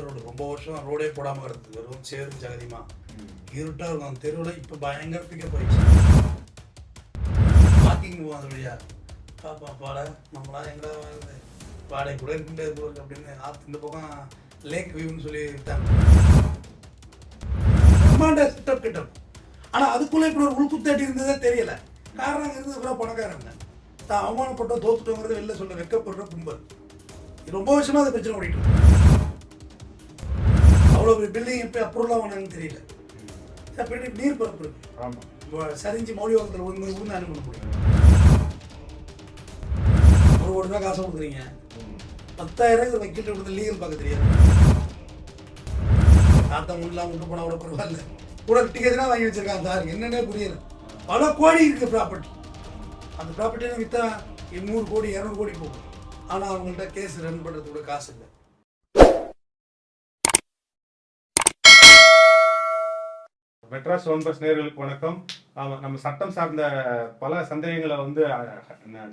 Road ரொம்ப வருஷம் ரோடே போடாமல் கிடந்தது, வெறும் சேரும் ஜகதியமா இருட்டாக இருக்கும். அந்த தெருவில் இப்போ பயங்கர பிக்கப் ஆயிடுச்சு. வாக்கிங் போவோம் அந்த வழியா, பாப்பா பாட நம்மளா எங்கடா வருது, வாடகை கூட இருக்க முடியாது போருக்கு அப்படின்னு ஆற்று இந்த பக்கம் லேக் வியூன்னு சொல்லி விட்டாங்க. பிரம்மாண்ட செட்டப் கிட்டப். ஆனால் அதுக்குள்ளே இப்படி ஒரு உள்குத்தாட்டி இருந்ததே தெரியல. காரணம் இருந்தது கூட பணக்காரங்க தான் அவமானப்பட்டோம் தோத்துட்டோங்கிறது வெளில சொல்ல வெக்கப்படுற கும்பல். ரொம்ப வருஷமா அதை பிரச்சனை ஓடிட்டு இருக்கு. அவ்வளோ பெரிய பில்டிங் எப்படி அப்ரூவலாக வாங்கினாங்கன்னு தெரியல. நீர் பரப்பு இருக்கு, சரிஞ்சு மௌலிவாக்கத்தில் ஊர்ந்து அனுப்ப முடியும். 1 கோடி ரூபா காசு கொடுக்குறீங்க, 10,000 ஒரு வக்கீல் கொடுத்து லீகல் பார்க்க தெரியாது. காத்தா முன்னெல்லாம் விட்டு போனால் கூட பரவாயில்ல, கூட டிக்கெட்னா வாங்கி வச்சிருக்காங்க சார், என்னன்னே புரியல. பல கோடி இருக்கு ப்ராப்பர்ட்டி. அந்த ப்ராப்பர்ட்டி விற்றா 100 கோடி 200 கோடி போகும். ஆனால் அவங்கள்ட்ட கேஸ் ரன் பண்ணுறது கூட காசு இல்லை. மெட்ராஸ் ஒன் பஸ் நேயர்களுக்கு வணக்கம். நம்ம சட்டம் சார்ந்த பல சந்தேகங்களை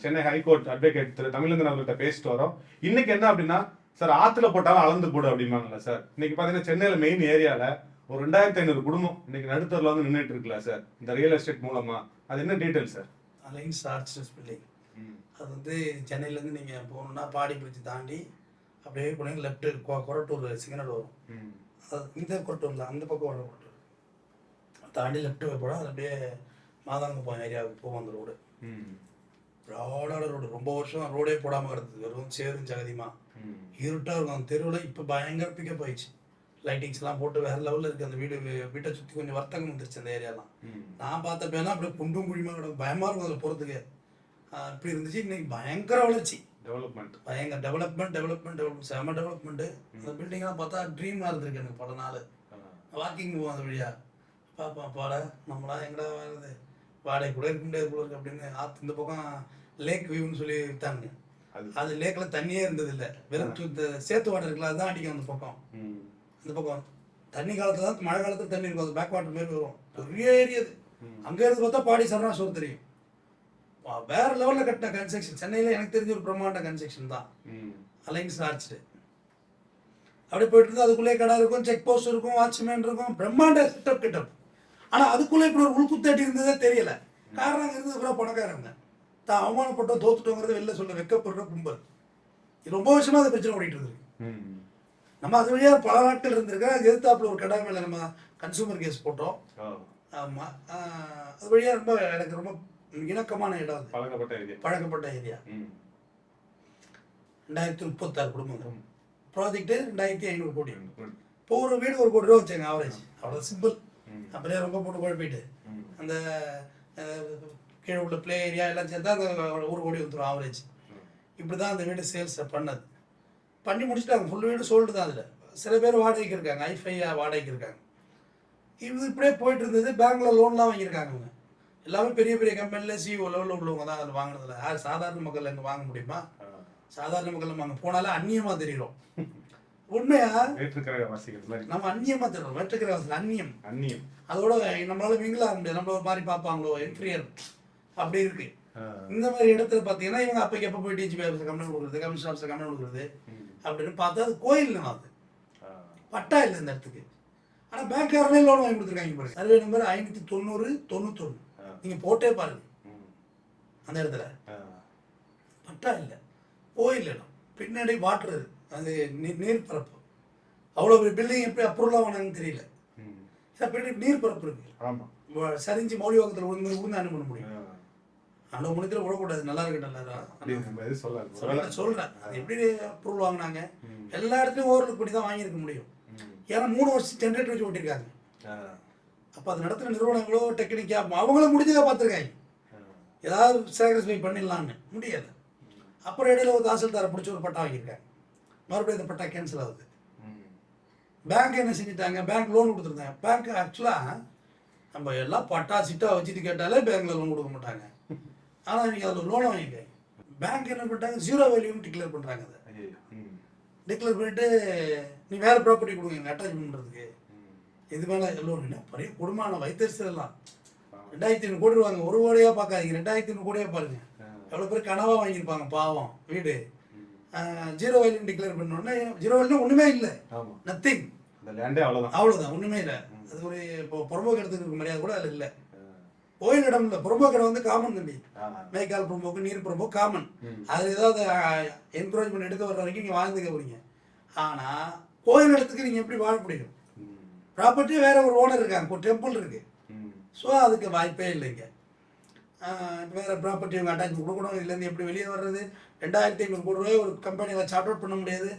சென்னை ஹைகோர்ட் அட்வொகேட் திரு தமிழந்தன் அவர்கிட்ட பேசிட்டு வரோம். இன்னைக்கு என்ன அப்படின்னா, சார் ஆத்துல போட்டாலும் அளந்து போடு அப்படிம்பாங்கல்ல சார். இன்னைக்கு பாத்தீங்கன்னா சென்னையில மெயின் ஏரியால ஒரு 2500 குடும்பம் இன்னைக்கு நடுத்தரில் நின்றுட்டு இருக்குல்ல சார், இந்த ரியல் எஸ்டேட் மூலமா. அது என்ன detail sir? Alliance arts building. அது சென்னையிலேருந்து நீங்கள் போகணுன்னா பாடி பிரிட்ஜ் தாண்டி அப்படியே போனீங்க, லெஃப்ட்டு கொரட்டூர் சிக்னல் வரும். அது இந்த கொரட்டூரில் அந்த பக்கம் வர கொரட்டூர் தாண்டி லெஃப்ட்டு போனால் அது அப்படியே மாதாங்குப்பம் ஏரியாவுக்கு போகும். அந்த ரோடு ப்ராடான ரோடு, ரொம்ப வருஷம் ரோடே போடாமல் கிடந்தது, வெறும் சேரும் ஜகதியமா இருட்டாக இருக்கும். அந்த தெருவில் இப்போ பயங்கர பிக்கப் ஆயிடுச்சு. லைட்டிங்ஸ்லாம் போட்டு வேறு லெவலில் இருக்குது. அந்த வீட்டை சுற்றி கொஞ்சம் வர்த்தகம் வந்துருச்சு அந்த ஏரியாலாம். நான் பார்த்தப்பேனா அப்படியே குண்டும் குழிமா கிடக்கும், பயமாக இருக்கும் அதில் போகிறதுக்கு. இப்படி இருந்துச்சு. இன்னைக்கு பயங்கர வளர்ச்சி, பயங்கர டெவலப்மெண்ட் செம டெவலப்மெண்ட்டு. அந்த பில்டிங்லாம் பார்த்தா ட்ரீமாக இருந்திருக்கு எனக்கு பல நாள். வாக்கிங் போவோம் அந்த வழியா, பாப்பா பாட நம்மளா எங்கடா வருது, வாடகை கூட இருக்க முடியாது போருக்கு அப்படின்னு ஆற்று இந்த பக்கம் லேக் வியூன்னு சொல்லி விற்றாங்க. அது லேக்கில் தண்ணியே இருந்தது இல்லை, வெறும் சேத்து வாட்டர் இருக்குல்ல, அதுதான் அடிக்கும். அந்த பக்கம் அந்த பக்கம் தண்ணி காலத்தில் தான், மழை காலத்தில் தண்ணி இருக்கும், அது பேக் வாட்டர் மாரி வரும். பெரிய ஏரியா அது. அங்கே இருந்து பார்த்தா பாடி சரணா சோறு தெரியும். வேற லெவலில் கட்டின கன்ஸ்ட்ரக்ஷன் சென்னையில் எனக்கு தெரிஞ்ச ஒரு பிரம்மாண்ட கன்ஸ்ட்ரக்ஷன் தான் அலைன்ஸ் ஆர்ச்டு. அப்படியே போயிட்டு இருந்து அதுக்குள்ளே கடை இருக்கும், செக் போஸ்ட் இருக்கும், வாட்ச்மேன் இருக்கும், பிரம்மாண்ட செட்டப் கிட்டப். ஆனால் அதுக்குள்ளே இப்படி ஒரு உள்குத்தாட்டி இருந்ததே தெரியல. காரணம் இருந்தது கூட பணக்காரங்க தான் அவமானப்பட்டோம் தோத்துட்டோங்கிறது வெளில சொல்ல வெக்கப்படுற கும்பல். ரொம்ப வருஷமா அதை பிரச்சனை ஓடிட்டு இருக்கு. நம்ம அது வழியாக பல நாட்கள் இருந்திருக்கோம். அது எதிர்த்தாப்புல ஒரு கடை மேலே நம்ம கன்சூமர் கேஸ் போட்டோம். ஆமாம், அது வழியாக ரொம்ப எனக்கு ரொம்ப இணக்கமான இடம், அது பழக்கப்பட்ட ஏரியா. 2036 குடும்பங்கள், ப்ராஜெக்ட் 2500 கோடி. இப்போ ஒரு வீடு 1 கோடி ரூபா வச்சாங்க ஆவரேஜ், அவ்வளோ சிம்பிள். அப்படியே ரொம்ப போட்டு குழப்பிட்டு அந்த கீழே உள்ள பிளே ஏரியா எல்லாம் சேர்த்தா அந்த 1 கோடி வந்துடும் ஆவரேஜ். இப்படி தான் அந்த வீடு சேல்ஸ் பண்ணி முடிச்சுட்டாங்க. ஃபுல் வீடு சோல்டு தான். அதில் சில பேர் வாடகைக்கு இருக்காங்க, ஐஃபையா வாடகைக்கு இருக்காங்க. இது இப்படியே போயிட்டு இருந்தது. பேங்க்ல லோன்லாம் வாங்கியிருக்காங்க அவங்க எல்லாமே. பெரிய பெரிய கம்பெனியில் சிஓ லெவலில் உள்ளவங்க தான் அதில் வாங்கினதில்ல. யார் சாதாரண மக்கள் அங்கே வாங்க முடியுமா? சாதாரண மக்கள் நம்ம அங்கே போனாலே அந்நியமாக தெரியும். உண்மையா நம்ம அந்நியமாக தெரியும். வேற்றுக்கிற அந்நியம் அதோட நம்மளால மிங்கிள் ஆக முடியாது. நம்மள ஒரு மாதிரி பார்ப்பாங்களோ, இன்ஃபீரியர் அப்படி இருக்கு. இந்த மாதிரி இடத்துல பார்த்தீங்கன்னா இவங்க அப்போக்கு எப்போ போய் டிஜிபி ஆஃபீஸர் கம்ப்ளைண்ட் கொடுக்குறது, கமிஷன் ஆஃபீஸர் கம்ப்ளைண்ட் கொடுக்குறது அப்படின்னு பார்த்தா அது கோயில் தான், அது பட்டா இல்லை இந்த இடத்துக்கு. ஆனால் பேங்க்காரனே லோன் வாங்கி கொடுத்துருக்காங்க பாருங்க. சர்வே நம்பர் 590-91 நீங்கள் போட்டே பாருங்க. அந்த இடத்துல பட்டா இல்லை, கோயில் இடம், பின்னாடி வாட்டர், அது நீர் பரப்பு. அவ்வளோ பெரிய பில்டிங் எப்படி அப்ரூவலாக வாங்கினாங்கன்னு தெரியல. பின்னாடி நீர் பரப்பு இருக்கு, சரிஞ்சு மௌலிவாக்கத்தில் ஊர்ந்து அனுப்ப முடியும். அந்த முன்னத்தில் விடக்கூடாது. நல்லா இருக்கு, நல்லா சொல்கிறேன். அது எப்படி அப்ரூவல் வாங்கினாங்க? எல்லா இடத்துலையும் ஓவர்லுக் பண்ணி தான் வாங்கியிருக்க முடியும். ஏன்னா 3 வருஷம் ஜென்ரேட்டர் வச்சு ஓட்டிருக்காங்க. அப்போ அது நடத்துகிற நிறுவனம் எவ்வளோ டெக்னிக்காக அவங்களும் முடிஞ்சதாக பார்த்துருக்காங்க. ஏதாவது சாக்ரிஃபை பண்ணிடலான்னு முடியலை. அப்புறம் இடையில ஒரு தாசில்தாரை பிடிச்சி ஒரு பட்டா வாங்கியிருக்காங்க. மறுபடியும் இந்த பட்டா கேன்சல் ஆகுது. பேங்க் என்ன செஞ்சுட்டாங்க? பேங்க் லோன் கொடுத்துருந்தாங்க. பேங்க் ஆக்சுவலாக நம்ம எல்லாம் பட்டா சிட்டா வச்சுட்டு கேட்டாலே பேங்க்கில் லோன் கொடுக்க மாட்டாங்க. ஆனால் நீங்கள் அதில் லோனை வாங்கிக்க. பேங்க் என்ன பண்ணிட்டாங்க? 0 வேல்யூன்னு டிக்ளேர் பண்ணுறாங்க. அதை டிக்ளேர் பண்ணிவிட்டு நீ வேறு ப்ராப்பர்ட்டி கொடுங்க அட்டாச் பண்ணுறதுக்கு. இது மேலே லோன் இல்லை, பெரிய குடும்பமான வைத்தறிச்சலாம். 2500 கோடி வாங்க, 1 கோடியாக பார்க்காதீங்க, 2500 கோடியாக பாருங்கள். எவ்வளோ பேர் கனவாக வாங்கியிருப்பாங்க பாவம் வீடு. ஜீரோ வேல்யூ டிக்ளேர் பண்ணோடனே ஜீரோ வேல்யூ ஒன்றுமே இல்லை, ஆமா நத்திங், அந்த லேண்டே அவ்வளவுதான். அவ்வளோதான், ஒன்றுமே இல்லை. அது ஒரு இப்போ புறம்போக்கு இடத்துக்கு இருக்க மரியாதை கூட அதில் இல்லை. கோயில் இடம் இல்லை, புறம்போக்கு இடம் வந்து காமன் தம்பி. மேய்க்கால் புறம்போக்கு, நீர் புறம்போக்கு காமன். அதில் ஏதாவது என்கரேஜ்மெண்ட் எடுக்க வர்ற வரைக்கும் நீங்கள் வாழ்ந்துக்க போறீங்க. ஆனால் கோயில் இடத்துக்கு நீங்கள் எப்படி வாழ முடியும்? ப்ராப்பர்ட்டி வேற ஒரு ஓனர் இருக்காங்க, ஒரு டெம்பிள் இருக்கு. ஸோ அதுக்கு வாய்ப்பே இல்லைங்க. வேறு ப்ராப்பர்ட்டி இவங்க அட்டாச் கொடுக்கணும். இதுலேருந்து எப்படி வெளியே வர்றது? 2500 கோடி ரூபாய் ஒரு கம்பெனியில் சார்ட் அவுட் பண்ண முடியாது.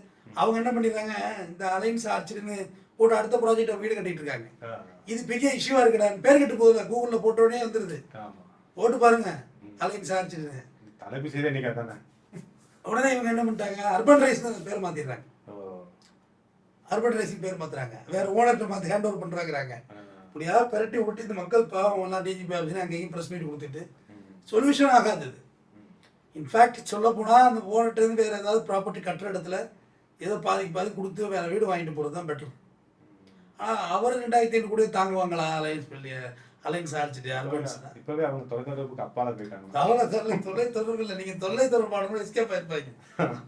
அவங்க என்ன பண்ணிடுறாங்க, இந்த அலைன்ஸ் ஆர்ச்சின்னு போட்டு அடுத்த ப்ராஜெக்டை வீடு கட்டிட்டு இருக்காங்க. இது பெரிய இஷ்யூவாக இருக்குடா, பேர் கட்டு போகுதுல, கூகுளில் போட்டோடனே வந்துடுது. போட்டு பாருங்க அலைன்ஸ் ஆர்ச்சின்னு தலைப்பு செய்தே நீங்க தானே. உடனே இவங்க என்ன பண்ணிட்டாங்க, அர்பன் ரைஸ் பேர் மாற்றிடுறாங்க. அர்பன் ரைஸிங் பேர் மாற்றுறாங்க, வேற ஓனர்கிட்ட மாற்றி ஹேண்ட் ஓவர் பண்ணுறாங்கிறாங்க. இப்படியா பெரட்டி விட்டு இந்த மக்கள் பாவம் எல்லாம் டிஜிபி ஆஃபீஸ்னு அங்கேயும் ப்ரெஸ் மீட் கொடுத்துட்டு சொல்யூஷன் ஆகாது. இன்ஃபேக்ட் சொல்ல போனால் அந்த ஓனர்கிட்டருந்து வேறு ஏதாவது ப்ராப்பர்ட்டி கட்டுற இடத்துல ஏதோ பாதி கொடுத்து வேறு வீடு வாங்கிட்டு போகிறது தான் பெட்டர். ஆனால் அவர் 2500 கூட தாங்குவாங்களா? அலைன்ஸ் ஆர்ச்சிட்டு அர்பன்ஸ் இப்போவே அவங்க தொலைத்தொடர்புக்கு அப்பால போயிட்டாங்க. அவ்வளோ தொலை தொடர்பு இல்லை, நீங்கள் தொல்லை தொடர்பான எஸ்கேப் ஆயிருப்பாங்க.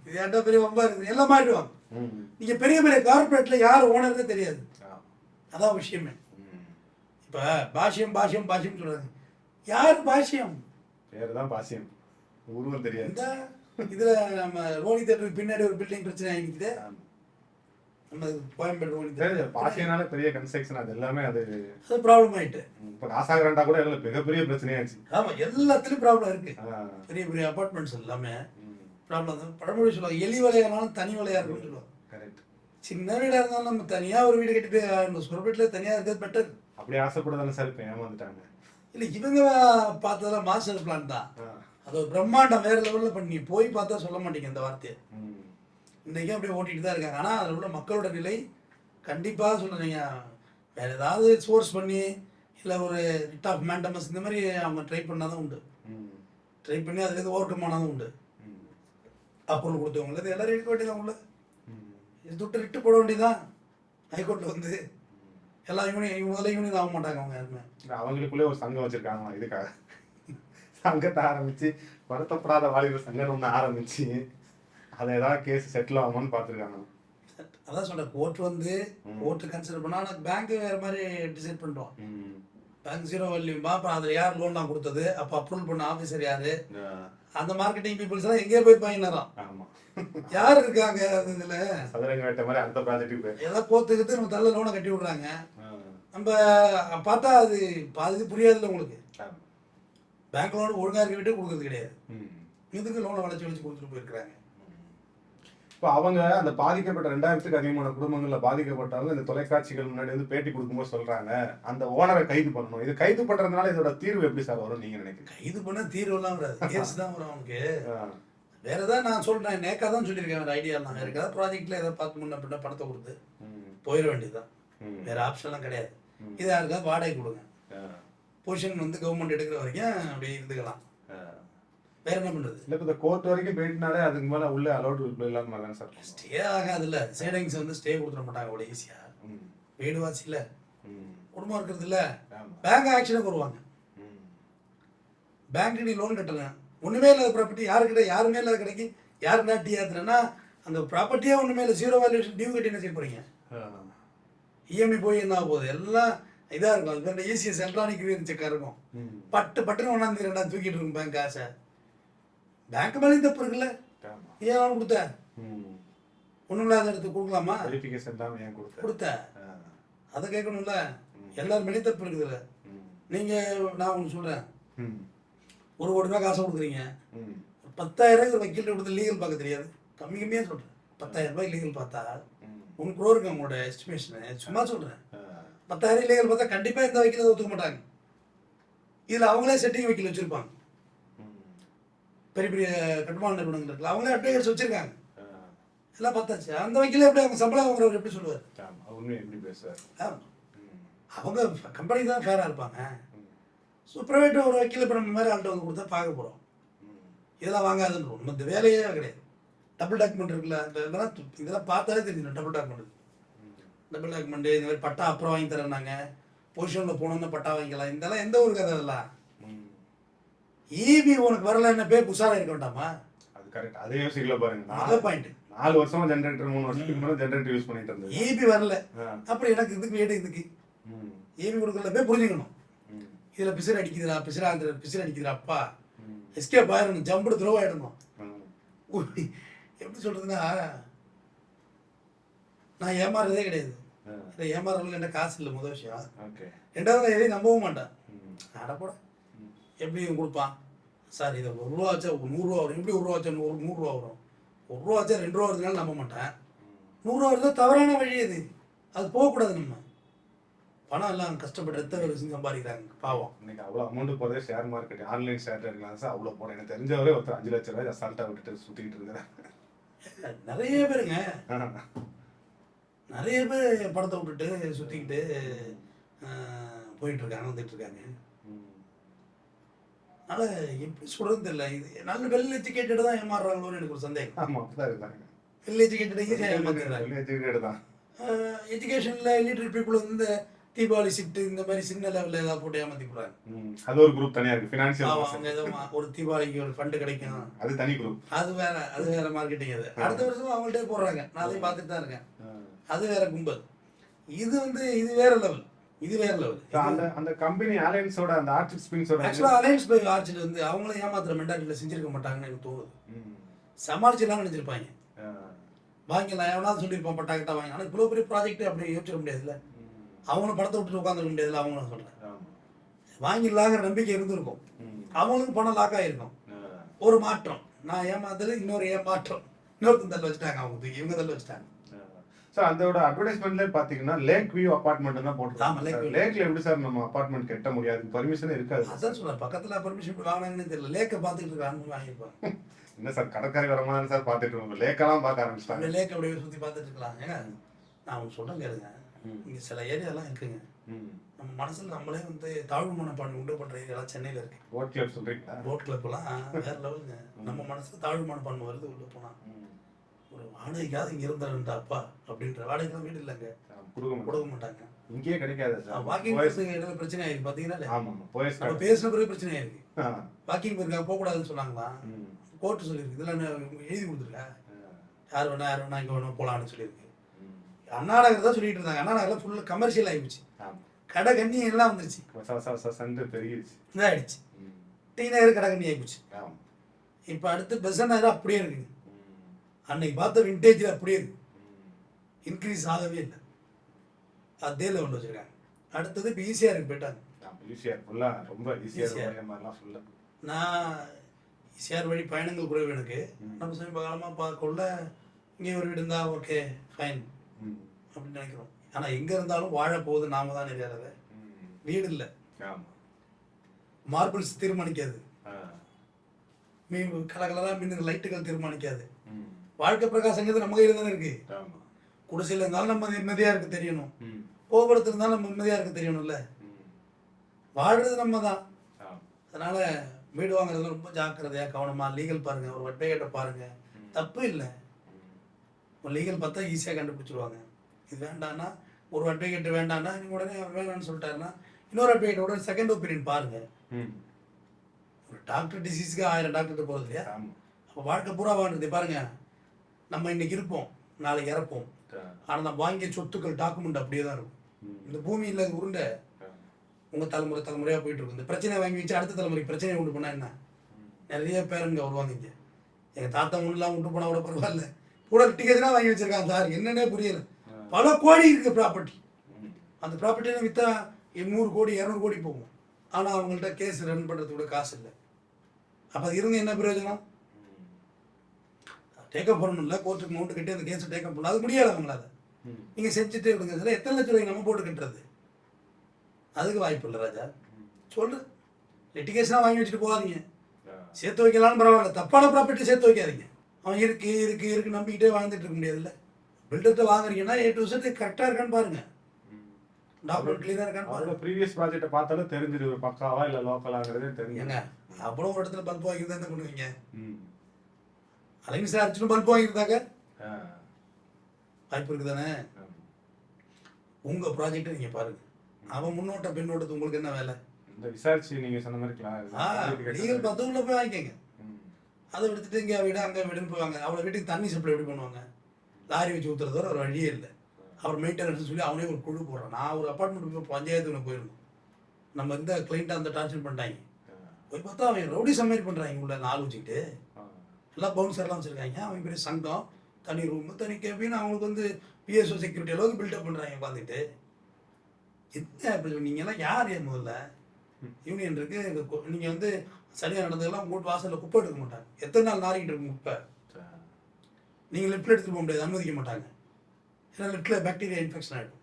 இது ஏன்டா பெரிய வம்பா இருக்குது, எல்லாம் மாறிடுவாங்க. நீங்கள் பெரிய பெரிய கார்பரேட்டில் யார் ஓனர்னே தெரியாது, அதான் விஷயமே. இப்போ பாஷ்யம் பாஷ்யம் பாஷ்யம் சொல்கிறாங்க, யார் பாஷ்யம்? பேர் தான் பாஷ்யம், உருவம் தெரியாது. இந்த இதில் நம்ம ரோனி தேட்டருக்கு பின்னாடி ஒரு பில்டிங் பிரச்சனை ஆகிக்குது, நம்ம கோயம்பேடு ரோனி தேட்டர். பாஷ்யனால பெரிய கன்ஸ்ட்ரக்ஷன், அது எல்லாமே அது ப்ராப்ளம் ஆகிட்டு. இப்போ ராசாகிரண்டா கூட எல்லாம் மிகப்பெரிய பிரச்சனையாச்சு. ஆமாம், எல்லாத்துலேயும் ப்ராப்ளம் இருக்குது. பெரிய பெரிய அப்பார்ட்மெண்ட்ஸ் எல்லாமே ப்ராப்ளம் தான். பழமொழி சொல்லுவாங்க, எலி வலையானாலும் தனி வலையாக இருக்குன்னு சொல்லுவாங்க. கரெக்ட். சின்ன வீடாக இருந்தாலும் நம்ம தனியாக ஒரு வீடு கட்டிட்டு அந்த ஸ்கொயர் தனியாக இருக்கிறது பெட்டர். அப்படி ஆசைப்படுதானே சார் இப்போ ஏமாந்துட்டாங்க. இல்லை, இவங்க பார்த்ததெல்லாம் மாஸ்டர் பிளான் தான். அது ஒரு பிரம்மாண்டம் வேறு லெவலில் பண்ணி போய் பார்த்தா சொல்ல மாட்டீங்க இந்த வார்த்தையை. இன்றைக்கி அப்படியே ஓட்டிகிட்டு தான் இருக்காங்க. ஆனால் அதில் உள்ள மக்களோட நிலை கண்டிப்பாக சொல்லுறீங்க, வேறு ஏதாவது சோர்ஸ் பண்ணி இல்லை ஒரு ரிட் ஆஃப் மேண்டமஸ் இந்த மாதிரி அவங்க ட்ரை பண்ணால் தான் உண்டு. ட்ரை பண்ணி அதுலேருந்து ஓவர் கம் ஆனாலும் உண்டு. அப்ரூவல் கொடுத்தவங்களது எல்லோரும் எடுக்க வேண்டியதான் உள்ள. இது தொட்டு ரிட்டு போட வேண்டியதான் ஹைகோர்ட்டில் வந்து. எல்லா யூனியன் முதல்ல யூனியன் ஆக மாட்டாங்க அவங்க யாருமே. அவங்களுக்குள்ளே ஒரு சங்கம் வச்சுருக்காங்களா இதுக்காக? சங்கத்தை ஆரம்பித்து வருத்தப்படாத வாலிபர் சங்கம் ஒன்று ஆரம்பித்து அதை ஏதாவது கேஸ் செட்டில் ஆகுமான்னு பார்த்துருக்காங்க. அதான் சொல்கிறேன், கோர்ட் வந்து கோர்ட்டு கன்சிடர் பண்ணால் ஆனால் பேங்க்கு வேறு மாதிரி டிசைட் பண்ணுறோம். பேங்க் ஜீரோ வேல்யூமா, அப்புறம் அதில் யார் லோன்லாம் கொடுத்தது, அப்போ அப்ரூவல் பண்ண ஆஃபீஸர் யார், அந்த மார்க்கெட்டிங் பீப்புள்ஸ் எல்லாம் எங்கேயோ போயிருப்பாங்க. ஆமாம், யார் இருக்காங்க அது இதில்? சதுரங்க வேட்ட மாதிரி அந்த ப்ராஜெக்ட்டுக்கு போய் ஏதாவது கோத்துக்கிட்டு நம்ம தள்ள லோனை கட்டி விட்றாங்க. நம்ம பார்த்தா அது பாதி புரியாதுல்ல உங்களுக்கு. பேங்க் லோன் ஒழுங்காக இருக்க விட்டு கொடுக்குறது கிடையாது, இதுக்கு லோனை வளைச்சி கொடுத்துட்டு போயிருக்கிறாங்க. இப்போ அவங்க அந்த பாதிக்கப்பட்ட 2000க்கு அதிகமான குடும்பங்களில் பாதிக்கப்பட்டவங்க இந்த தொலைக்காட்சிகள் முன்னாடி வந்து பேட்டி கொடுக்கும்போது சொல்றாங்க அந்த ஓனரை கைது பண்ணணும். இது கைது பண்றதுனால இதோட தீர்வு எப்படி சார் வரும் நீங்க நினைக்கிறீங்க? கைது பண்ண தீர்வுலாம் வராது, கேஸ் தான் வரும் அவனுக்கு. வேற ஏதாவது நான் சொல்றேன், நேக்கா தான் சொல்லியிருக்கேன், வேற ஐடியாலாம் வேற ஏதாவது ப்ராஜெக்ட்ல ஏதாவது பார்த்து முன்ன பின்ன பணத்தை கொடுத்து போயிட வேண்டியதுதான், வேற ஆப்ஷன்லாம் கிடையாது. இது யாருக்காவது வாடகை கொடுங்க, பொசிஷன் வந்து கவர்மெண்ட் எடுக்கிற வரைக்கும் அப்படி இருந்துக்கலாம், வேற என்ன பண்றது? இல்லை, இப்போ இந்த கோர்ட் வரைக்கும் போயிட்டுனாலே அதுக்கு மேலே உள்ள அலௌட் இல்லாம தானே சார்? ஸ்டே ஆகாதுல்ல, சேவிங்ஸ் வந்து ஸ்டே கொடுத்துட மாட்டாங்க அவ்வளோ ஈஸியா. வீடு வாசி இல்லை, குடும்பம் இருக்கிறது இல்லை, பேங்க் ஆக்ஷனுக்கு வருவாங்க. பேங்க் நீ லோன் கட்டலாம், ஒன்றுமே இல்லாத ப்ராப்பர்ட்டி யாருக்கிட்ட யாருமே இல்லாத கிடைக்கி யாருன்னா டீ ஆத்துறேன்னா அந்த ப்ராப்பர்ட்டியே ஒன்றுமே இல்லை, ஜீரோ வேல்யூஷன் டியூ கட்டி என்ன செய்ய போறீங்க? இஎம்ஐ போய் என்ன ஆக போகுது? எல்லாம் இதாக இருக்கும். அது பேர் ஈஸியஸ் எலக்ட்ரானிக் செக்காக இருக்கும், பட்டுன்னு ஒன்றாந்து ரெண்டாவது தூக்கிட்டு இருக்கும் பேங்க் காசை. பேங்க் மேலேயும் தப்பு இருக்குல்ல, ஏன் கொடுத்த ஒன்றும் இல்லாத இடத்துக்கு கொடுக்கலாமா? கொடுத்த அதை கேட்கணும்ல, எல்லாரும் மேலேயும் தப்பு இருக்குதுல்ல. நீங்கள் நான் ஒன்று சொல்கிறேன், 1 கோடி ரூபா காசை கொடுக்குறீங்க, 10,000 ஒரு வக்கீல் கொடுத்து லீகல் பார்க்க தெரியாது, கம்மியாக சொல்கிறேன். 10,000 ரூபாய் லீகல் பார்த்தா 1 crore இருக்கு உங்களோட எஸ்டிமேஷனு, சும்மா சொல்கிறேன். 10,000 லீகல் பார்த்தா கண்டிப்பாக எந்த வக்கீலும் ஒத்துக்க மாட்டாங்க. இதில் அவங்களே செட்டிங் வக்கீல் வச்சுருப்பாங்க, பெரிய பெரிய கட்டுமான நிறுவனங்கள் இருக்குல்ல, அவங்களே அட்வைஸ் வச்சுருக்காங்க, எல்லாம் பார்த்தாச்சு. அந்த வக்கீல் எப்படி அவங்க சம்பளம் வாங்குறவர் எப்படி சொல்லுவார்? எப்படி பேசுவார்? அவங்க கம்பெனி தான் ஃபேராக இருப்பாங்க. ஸோ ப்ரைவேட் ஒரு வக்கீல் இப்போ நம்ம மாதிரி ஆள்கிட்ட வந்து கொடுத்தா பார்க்க போகிறோம், இதெல்லாம் வாங்காதுன்னு நம்ம இந்த வேலையே கிடையாது. டபுள் டாக்குமெண்ட் இருக்குல்ல, இதெல்லாம் பார்த்தாலே தெரிஞ்சிடும். டபுள் டாக்குமெண்ட் இந்த மாதிரி பட்டா அப்புறம் வாங்கி தரேன்னாங்க, பொசிஷனில் போனோம்னா பட்டா வாங்கிக்கலாம், இதெல்லாம் எந்த ஒரு கதை? அதெல்லாம் ஈபி உனக்கு வரல என்ன போய் புசாராக இருக்க வேண்டாமா? அது கரெக்ட். அதே யோசிக்கல பாருங்க. அதான் பாயிண்ட். 4 வருஷமா ஜெனரேட்டர், 3 வருஷத்துக்கு மேல ஜெனரேட்டர் யூஸ் பண்ணிட்டு இருந்தது. ஈபி வரல, அப்புறம் எனக்கு இதுக்கு வீடு இதுக்கு ஈபி கொடுக்கல போய் புரிஞ்சுக்கணும். இதுல பிசிறு அடிக்குதுடா, பிசிறு அடிக்குதுடா அப்பா, எஸ்கேப் ஆயிடணும், ஜம்பு த்ரோ ஆயிடணும். எப்படி சொல்றதுன்னா, நான் ஏமாறுறதே கிடையாது. ஏமாறுறவங்களுக்கு என்ன காசு இல்லை முதல் விஷயம். ரெண்டாவது நான் எதையும் நம்பவும் மாட்டேன். அடப்போட எப்படி கொடுப்பான் சார், இதை 1 ரூபா வச்சா 100 ரூபா வரும், எப்படி 1 ரூபா வச்சா 100 ரூபா வரும், 1 ரூபா வச்சா 2 ரூபா வருதுனால நம்ப மாட்டேன். 100 ரூபா வருது தவறான வழி அது போகக்கூடாது. நம்ம பணம் எல்லாம் கஷ்டப்பட்டு ரத்த வச்சு சம்பாதிக்கிறாங்க பாவம். இன்னைக்கு அவ்வளோ அமௌண்ட் போகிறதே ஷேர் மார்க்கெட், ஆன்லைன் ஷேர் இருக்கலாம் சார். அவ்வளோ போனேன். எனக்கு தெரிஞ்சவரே ஒருத்தர் 5 லட்சம் ரூபாய் அசால்ட்டாக விட்டுட்டு சுற்றிக்கிட்டு இருக்கிறேன். நிறைய பேருங்க, நிறைய பேர் படத்தை விட்டுட்டு சுற்றிக்கிட்டு போயிட்டு இருக்காங்க, வந்துட்டு இருக்காங்க. அதனால எப்படி சொல்றது தெரியல. இது நல்ல வெல் எஜுகேட்டட் தான் ஏமாறுறாங்களோன்னு எனக்கு ஒரு சந்தேகம். ஆமாம், அப்படிதான் இருக்காங்க. வெல் எஜுகேட்டட் ஈஸியாக ஏமாத்துறாங்க. எஜுகேஷனில் இலிட்ரேட் பீப்புள் வந்து இந்த தீபாவளி சிட்டு இந்த மாதிரி சின்ன லெவலில் ஏதாவது போட்டு ஏமாற்றி போடுறாங்க. அது ஒரு குரூப் தனியாக இருக்குது. ஃபினான்ஷியல் அவங்க ஏதோ ஒரு தீபாவளிக்கு ஒரு ஃபண்டு கிடைக்கும், அது தனி குரூப். அது வேற மார்க்கெட்டிங். அது அடுத்த வருஷம் அவங்கள்ட்டே போடுறாங்க. நான் அதையும் பார்த்துட்டு தான் இருக்கேன். அது வேற கும்பல். இது வந்து இது வேற லெவல், இது வேற லெவல். அந்த கம்பெனி அலையன்ஸோட அந்த ஆர்ச்சிட் ஸ்பின்ஸோட ஆக்சுவலாக அலையன்ஸ் பை ஆர்ச்சிட் வந்து அவங்கள ஏமாத்துற மென்டாலிட்டியில் செஞ்சிருக்க மாட்டாங்கன்னு எனக்கு தோணுது. சமாளிச்சுலாம் நினைச்சிருப்பாங்க. வாங்கிக்கலாம், எவனாவது சொல்லியிருப்பான் பட்டாக்கிட்ட வாங்கி. ஆனால் இவ்வளோ பெரிய ப்ராஜெக்ட் அப்படி யோசிச்சிட முடியாதுல்ல. அவங்களும் படத்தை விட்டுட்டு உட்காந்துருக்க முடியாதுல்ல. அவங்களும் சொல்கிறேன் வாங்கிடலாங்கிற நம்பிக்கை இருந்திருக்கும். அவங்களுக்கும் பணம் லாக் ஆகிருக்கும். ஒரு மாற்றம், நான் ஏமாந்தது இன்னொரு ஏமாற்றம், இன்னொருத்தன் தள்ள வச்சுட்டாங்க. அவங்க இவங்க தள்ள வச்சுட்டாங்க. சார் அதோட அட்வர்டைஸ்மெண்ட்லேயே பார்த்தீங்கன்னா லேக் வியூ அப்பார்ட்மெண்ட் தான் போட்டுருக்காங்க. லேக்ல எப்படி சார் நம்ம அப்பார்ட்மெண்ட் கட்ட முடியாது, பர்மிஷனே இருக்காது. அதான் சொல்கிறேன், பக்கத்தில் பர்மிஷன் வாங்கினாங்கன்னு தெரியல. லேக்கை பார்த்துட்டு இருக்காங்க, வாங்கியிருப்பாங்க. என்ன சார் கடற்கரை வரமான சார் பார்த்துட்டு இருக்கோம், லேக்கெல்லாம் பார்க்க ஆரம்பிச்சிட்டாங்க. லேக் அப்படியே சுற்றி பார்த்துட்டு இருக்கலாம். ஏங்க நான் அவங்க சொல்கிறேன் கேளுங்க, இங்கே சில ஏரியாலாம் இருக்குங்க, நம்ம மனசில் நம்மளே வந்து தாழ்வு மனப்பான்மை உண்டு பண்ணுற ஏரியாலாம் சென்னையில் இருக்கு. போட் கிளப் சொல்கிறீங்களா? போட் கிளப்லாம் வேற லெவலுங்க. நம்ம மனசில் தாழ்வு மனப்பான்மை வருது. உள்ளே போனால் ஒரு வாடகைக்காவது இங்கே இருந்தாருன்ட்டாப்பா அப்படின்ற வாடகைக்கெல்லாம் வீடு இல்லைங்க, கொடுக்க மாட்டாங்க. இங்கேயே கிடைக்காது சார். வாக்கிங் போகிறதுக்கு பிரச்சனை ஆயிருக்கு பார்த்தீங்கன்னா. ஆமாம், நம்ம பேசின பிறகு பிரச்சனை ஆயிருக்கு. வாக்கிங் போயிருக்காங்க, போகக்கூடாதுன்னு சொன்னாங்களா, கோர்ட்டு சொல்லியிருக்கு. இதெல்லாம் எழுதி கொடுத்துருக்க, யார் வேணா இங்கே வேணும் போகலான்னு சொல்லியிருக்கு. அண்ணா நகர் தான் சொல்லிட்டு இருந்தாங்க. அண்ணா நகரில் ஃபுல்லாக கமர்ஷியல் ஆகிடுச்சு. கடை கண்ணி எல்லாம் வந்துருச்சு, பெருகிடுச்சு, இதாகிடுச்சு. டி நகர் கடை கண்ணி ஆகிடுச்சு. இப்போ அடுத்து பெசன் நகர் அப்படியே இருக்குங்க. அன்னைக்கு பார்த்த விண்டேஜில் அப்படியே இருக்கு, இன்க்ரீஸ் ஆகவே இல்லை. அதே லெவலில் வச்சுருக்காங்க. அடுத்தது இப்போ ஈஸியாக இருக்கு போயிட்டாங்க. ரொம்ப நான் ஈஸியார் வழி பயணங்கள் குறைவு எனக்கு. நம்ம சமீப காலமாக பார்க்கல இங்கே ஒரு வீடு இருந்தால் ஓகே ஃபைன் அப்படின்னு நினைக்கிறோம். ஆனால் எங்கே இருந்தாலும் வாழ போகுது நாம தான் நிறையாத. வீடு இல்லை, மார்பிள்ஸ் தீர்மானிக்காது, கலகலராக மின்னுற லைட்டுகள் தீர்மானிக்காது. வாழ்க்கை பிரகாசங்கிறது நம்ம கையில் தானே இருக்கு. குடிசையில் இருந்தாலும் நம்ம நிம்மதியாக இருக்க தெரியணும், போக்குவரத்து இருந்தாலும் நம்ம நிம்மதியாக இருக்க தெரியணும்ல. வாழ்றது நம்ம தான். அதனால வீடு வாங்குறதுல ரொம்ப ஜாக்கிரதையாக கவனமாக லீகல் பாருங்கள், ஒரு அட்வொகேட்டை பாருங்கள், தப்பு இல்லை. லீகல் பார்த்தா ஈஸியாக கண்டுபிடிச்சிருவாங்க. இது வேண்டான்னா, ஒரு அட்வொகேட் வேண்டான்னா நீங்கள் உடனே வேணான்னு சொல்லிட்டாருன்னா இன்னொரு அட்வொகேட்டோட செகண்ட் ஒப்பீனியன் பாருங்கள். ஒரு டாக்டர் டிசீஸுக்கு 1000 டாக்டர் போகிறது இல்லையா? அப்போ வாழ்க்கை பூரா வாழ்றது பாருங்கள். நம்ம இன்னைக்கு இருப்போம், நாளைக்கு இறப்போம். ஆனால் நம்ம வாங்கிய சொத்துக்கள் டாக்குமெண்ட் அப்படியே தான் இருக்கும். இந்த பூமியில் உருண்டை உங்கள் தலைமுறையாக போயிட்டு இருக்கும். இந்த பிரச்சனை வாங்கி வச்சு அடுத்த தலைமுறைக்கு பிரச்சனையை உண்டு பண்ணால் என்ன? நிறைய பேருங்க வருவாங்க இங்கே. எங்கள் தாத்தா ஒன்றுலாம் உண்டு போனால் கூட பரவாயில்ல, கூட டிக்கெட்லாம் வாங்கி வச்சிருக்காங்க சார், என்னன்னே புரியல. பல கோடி இருக்குது ப்ராப்பர்ட்டி. அந்த ப்ராப்பர்ட்டியில் விற்றா 100 கோடி 200 கோடி போகும். ஆனால் அவங்கள்ட்ட கேஸ் ரன் பண்ணுறது கூட காசு இல்லை. அப்போ அது இருந்து என்ன பிரயோஜனம்? டேக்கப் பண்ணணும்ல, கோர்ட்டுக்கு மவுண்ட் கட்டி அந்த கேஸை டேக்கப் பண்ணணும். அது முடியாது அவங்களால. நீங்கள் செஞ்சுட்டு விடுங்க. இதில் எத்தனை லட்சம் ரூபாய்க்கு நம்ம போட்டு கட்டுறது? அதுக்கு வாய்ப்பு இல்லை ராஜா. சொல்லு, லிட்டிகேஷனாக வாங்கி வச்சுட்டு போகாதீங்க. சேர்த்து வைக்கலாம்னு பரவாயில்ல, தப்பான ப்ராப்பர்ட்டி சேர்த்து வைக்காதீங்க. அவன் இருக்கு நம்பிக்கிட்டே வாழ்ந்துட்டு இருக்க முடியாதுல்ல. பில்டர்கிட்ட வாங்குறீங்கன்னா A to Z கரெக்டாக இருக்கான்னு பாருங்க, டாக்குமெண்ட் கிளியராக இருக்கான்னு பாருங்க. ப்ரீவியஸ் ப்ராஜெக்ட்டை பார்த்தாலும் தெரிஞ்சிரு பக்காவா இல்லை லோக்கலாங்கிறதே தெரியுங்க. அப்புறம் ஒரு இடத்துல பல்ப் வாங்கியிருந்தா என்ன பண்ணுவீங்க? அலைன்ஸ் அடிச்சுன்னு பல்ப் வாங்கியிருந்தாங்க வாய்ப்பு இருக்குது தானே. உங்கள் ப்ராஜெக்டை நீங்கள் பாருங்கள். அவன் முன்னோட்ட பின்னோட்டத்து உங்களுக்கு என்ன வேலை? இந்த விசாரிச்சு நீங்கள் சொன்ன மாதிரி லீகல் பத்தவங்கள போய் வாங்கிக்கங்க. அதை எடுத்துட்டு இங்கே வீடு அங்கே வீடுன்னு போவாங்க. அவளை வீட்டுக்கு தண்ணி சப்ளை எப்படி பண்ணுவாங்க? லாரி வச்சு ஊற்றுறது ஒரு வழியே இல்லை. அவர் மெயின்டெனன்ஸ் சொல்லி அவனே ஒரு குழு போடுறான். நான் ஒரு அப்பார்ட்மெண்ட் பஞ்சாயத்துக்கு போயிருந்தோம். நம்ம இந்த கிளைண்ட்டாக அந்த டார்ச்சர் பண்ணிட்டாங்க. போய் பார்த்தா அவன் ரவுடி சமையல் பண்ணுறாங்க. உள்ள நாள் வச்சுக்கிட்டு எல்லாம் பவுன்சர்லாம் வச்சுருக்காங்க. அவன் பெரிய சங்கம், தனி ரூமு, தனி கேபின், அவங்களுக்கு வந்து பிஎஸ்ஓ செக்யூரிட்டி அளவுக்கு பில்டப் பண்ணுறாங்க பார்த்துட்டு. என்ன இப்படி நீங்கள்லாம் யார் ஏன் முதல்ல? யூனியன் இருக்குது, நீங்கள் வந்து சரியாக நடந்ததெல்லாம் உங்கள் வீட்டு வாசலில் குப்பை எடுக்க மாட்டாங்க. எத்தனை நாள் நாரிக்கிட்டு இருக்கும் குப்பை? நீங்கள் லிஃப்ட்டில் எடுத்துகிட்டு போக முடியாது, அனுமதிக்க மாட்டாங்க. ஏன்னா லிஃப்ட்டில் பாக்டீரியா இன்ஃபெக்ஷன் ஆகிடும்.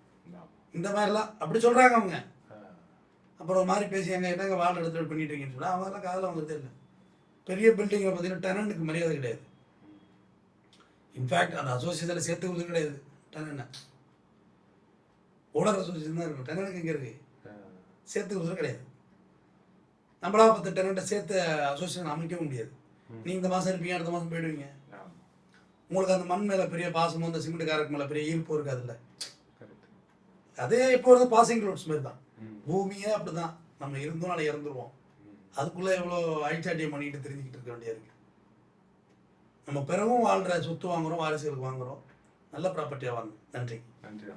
இந்த மாதிரிலாம் அப்படி சொல்கிறாங்க அவங்க. அப்புறம் ஒரு மாதிரி பேசி எங்கள் என்னங்க வால் எடுத்து பண்ணிட்டு இருக்கீங்கன்னு சொன்னால் அவங்கெல்லாம் காதில் வாங்குறதே இல்லை. பெரிய பில்டிங்கில் பார்த்தீங்கன்னா டெனண்ட்டுக்கு மரியாதை கிடையாது. இன்ஃபேக்ட் அந்த அசோசியேஷனில் சேர்த்து கொடுத்து கிடையாது. டெனன்ட் ஓனர் அசோசியேஷன் தான் இருக்கும். டெனனுக்கு இங்கே இருக்குது, சேர்த்து கொடுத்து கிடையாது. நம்மளா 10 டெனண்ட்டை சேர்த்து அசோசியேஷன் அமைக்கவும் முடியாது. நீங்கள் இந்த மாதம் இருப்பீங்க, அடுத்த மாதம் போயிடுவீங்க. உங்களுக்கு அந்த மண் மேலே பெரிய பாசமும் அந்த சிமெண்ட் காரக்கு மேலே பெரிய ஈர்ப்பு இருக்காதுல்ல. அதே இப்போ வந்து பாசிங் ரோட்ஸ் மாதிரி தான். பூமியே அப்படி தான். நம்ம இருந்தோம் நாளை இறந்துருவோம். அதுக்குள்ளே எவ்வளோ அழிச்சாட்டியம் பண்ணிக்கிட்டு தெரிஞ்சுக்கிட்டு இருக்க வேண்டியது இருக்குது. நம்ம பிறகும் வாழ்கிற சொத்து வாங்குகிறோம், வாரிசுகளுக்கு வாங்குகிறோம். நல்ல ப்ராப்பர்ட்டியாக வாங்க. நன்றி. நன்றி.